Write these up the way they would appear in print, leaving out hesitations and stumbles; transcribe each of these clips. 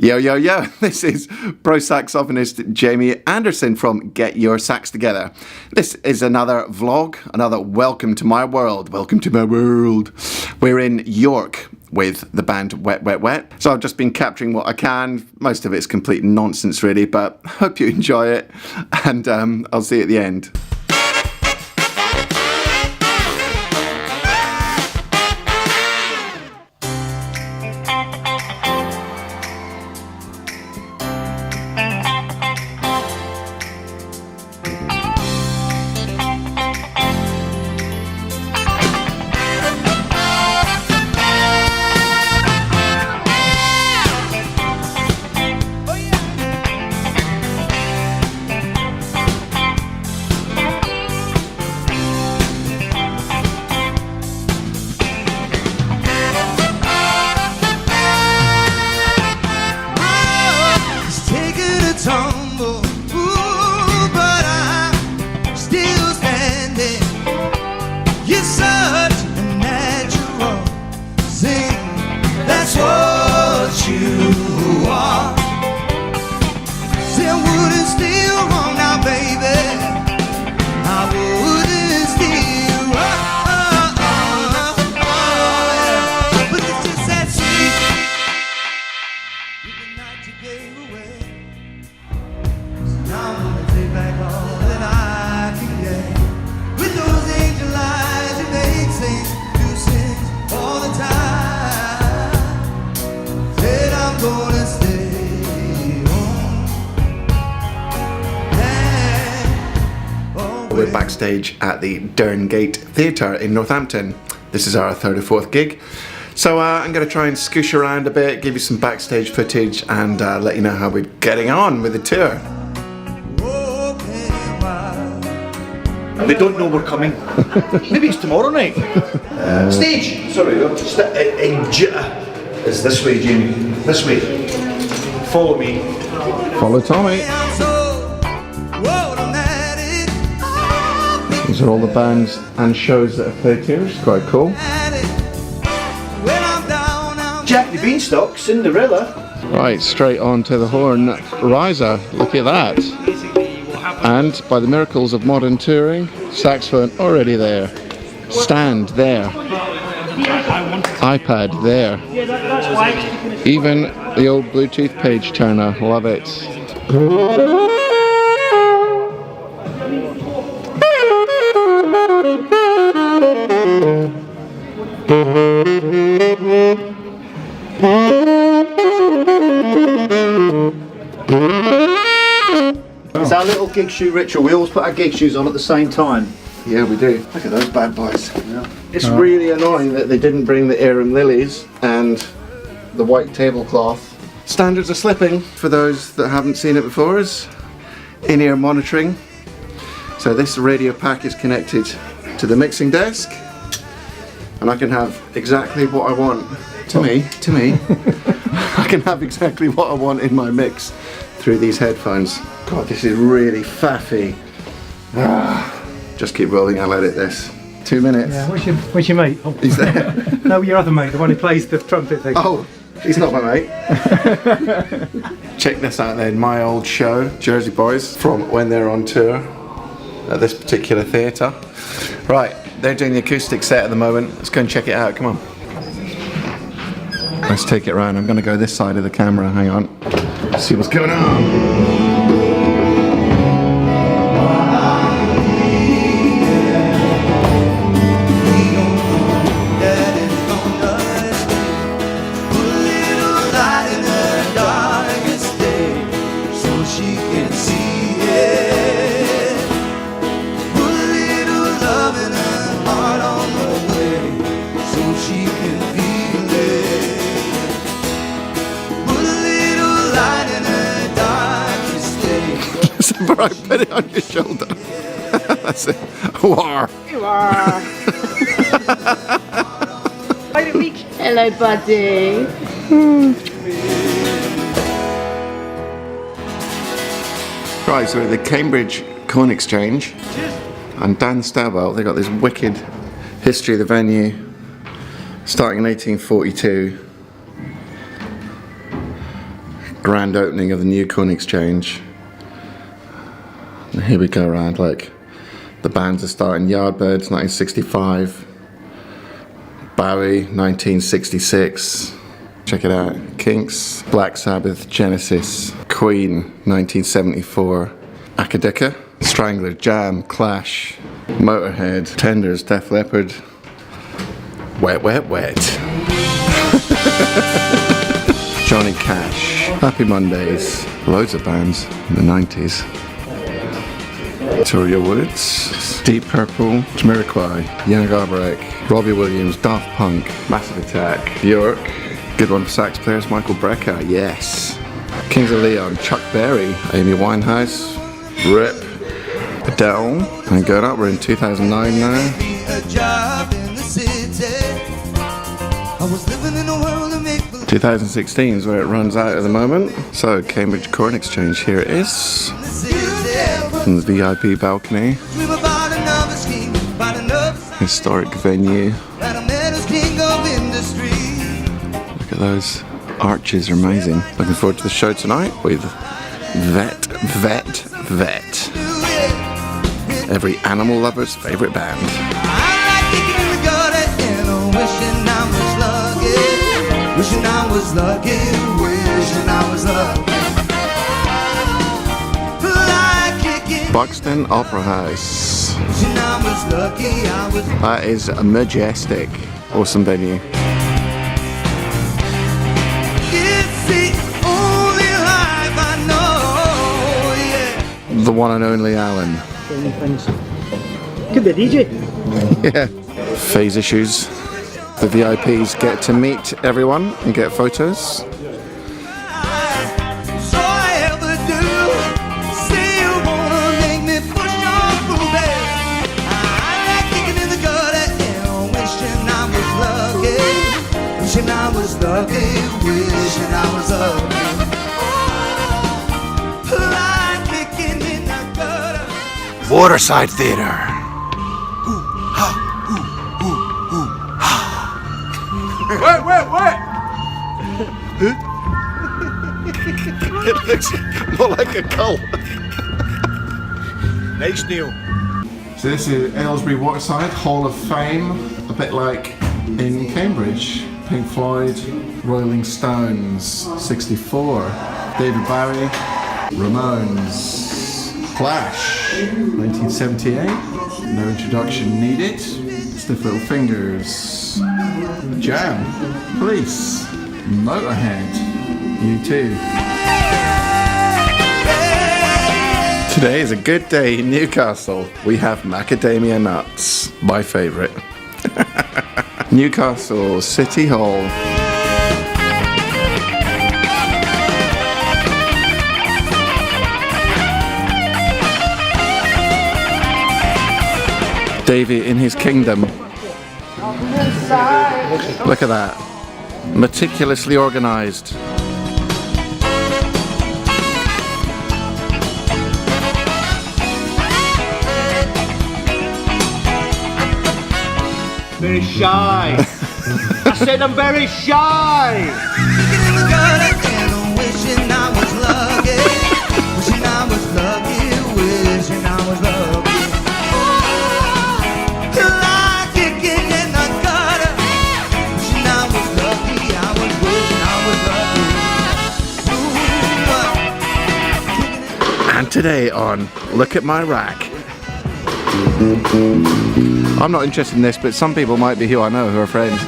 Yo, yo, yo, this is pro saxophonist Jamie Anderson from Get Your Sax Together. This is another vlog, another welcome to my world. Welcome to my world. We're in York with the band Wet Wet Wet. So I've just been capturing what I can. Most of it's complete nonsense really, but hope you enjoy it, and I'll see you at the end. We're backstage at the Derngate Theatre in Northampton. This is our third or fourth gig. So I'm going to try and scoosh around a bit, give you some backstage footage, and let you know how we're getting on with the tour. They don't know we're coming. Maybe it's tomorrow night. Stage! Sorry, it's this way, Jamie. This way. Follow me. Follow Tommy. These are all the bands and shows that have played here, which is quite cool. Jack the Beanstalk, Cinderella. Right, straight on to the Horn Riser. Look at that. And by the miracles of modern touring, saxophone already there. Stand there. iPad there. Even the old Bluetooth page turner. Love it. It's our little gig shoe ritual. We always put our gig shoes on at the same time. Yeah, we do. Look at those bad boys. Yeah. It's really annoying that they didn't bring the Arum Lilies and the white tablecloth. Standards are slipping. For those that haven't seen it before, is in-ear monitoring. So this radio pack is connected to the mixing desk, and I can have exactly what I want. To me, I can have exactly what I want in my mix through these headphones. God, this is really faffy. Just keep rolling, I'll edit this. 2 minutes. Yeah, where's your mate? Oh. He's there. No, your other mate, the one who plays the trumpet thing. Oh, he's not my mate. Check this out then, my old show, Jersey Boys, from when they're on tour at this particular theatre. Right, they're doing the acoustic set at the moment. Let's go and check it out, come on. Let's take it around. I'm going to go this side of the camera, hang on. See what's going on. Right, put it on your shoulder. That's it. War. You are. Hello, buddy. Right, so at the Cambridge Corn Exchange, and Dan Stowell, they got this wicked history of the venue, starting in 1842. grand opening of the new Königschange. And here we go around, like, the bands are starting. Yardbirds, 1965. Bowie, 1966. Check it out. Kinks, Black Sabbath, Genesis, Queen, 1974. Akadeka, Strangler, Jam, Clash, Motorhead, Tenders, Def Leppard. Wet, wet, wet. Johnny Cash, Happy Mondays, loads of bands in the 90s. Victoria Woods, Deep Purple, Jamiroquai, Jan Garbarek, Robbie Williams, Daft Punk, Massive Attack, Bjork, good one for sax players, Michael Brecker, yes. Kings of Leon, Chuck Berry, Amy Winehouse, Rip, Adele, and going up, we're in 2009 now. 2016 is where it runs out at the moment. So Cambridge Königschange, here it is. From the VIP balcony. Historic venue. Look at those arches, are amazing. Looking forward to the show tonight with Vet. Every animal lover's favourite band. Wishing I was lucky, wishing I was lucky. Buxton Opera House. Wishing I was lucky, I was. That is a majestic, awesome venue. It's the only life I know, yeah. The one and only Alan. Could be a DJ. Yeah. Phase issues. The VIPs get to meet everyone and get photos. So I ever do. Say you wanna make me push on through bed. I like kicking in the gutter and wishing I was lucky. Wishing I was lucky, wishing I was lucky. Like kicking in the gutter. Waterside Theatre. It looks more like a cult. Nice, Neil. So this is Aylesbury Waterside Hall of Fame, a bit like in Cambridge. Pink Floyd, Rolling Stones, 64. David Bowie, Ramones, Clash, 1978. No introduction needed. Stiff Little Fingers, Jam, Police, Motorhead, U2. Today is a good day in Newcastle. We have macadamia nuts, my favourite. Newcastle City Hall. Davey in his kingdom. Look at that. Meticulously organised. Very shy. I said I'm very shy. Kicking in the gutter and wishing I was lucky. Wishing I was lucky, wishing I was lucky. Like kicking in the gutter. Wishing I was lucky, I was wishing I was lucky. And today on Look at My Rack. I'm not interested in this, but some people might be who I know who are friends.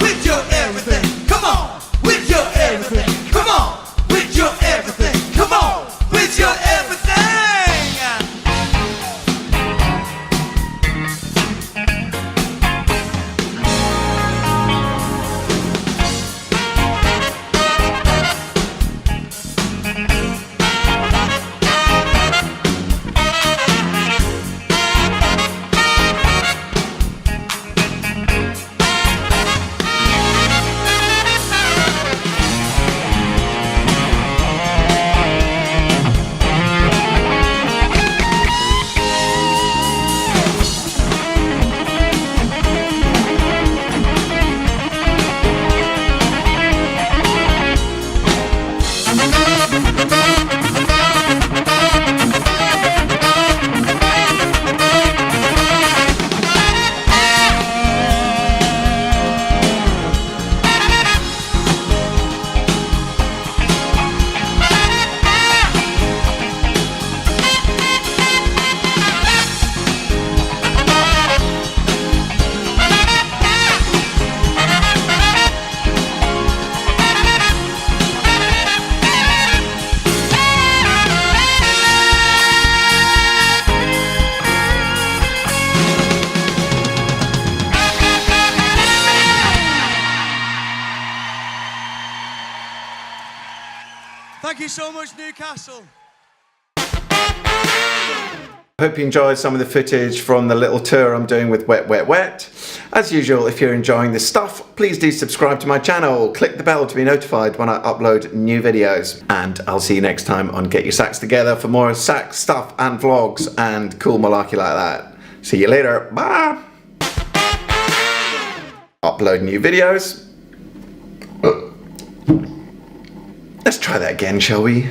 With your Thank you so much, Newcastle. Hope you enjoyed some of the footage from the little tour I'm doing with Wet Wet Wet. As usual, if you're enjoying this stuff, please do subscribe to my channel, click the bell to be notified when I upload new videos, and I'll see you next time on Get Your Sax Together for more sax stuff and vlogs and cool malarkey like that. See you later, bye! Upload new videos. Let's try that again, shall we?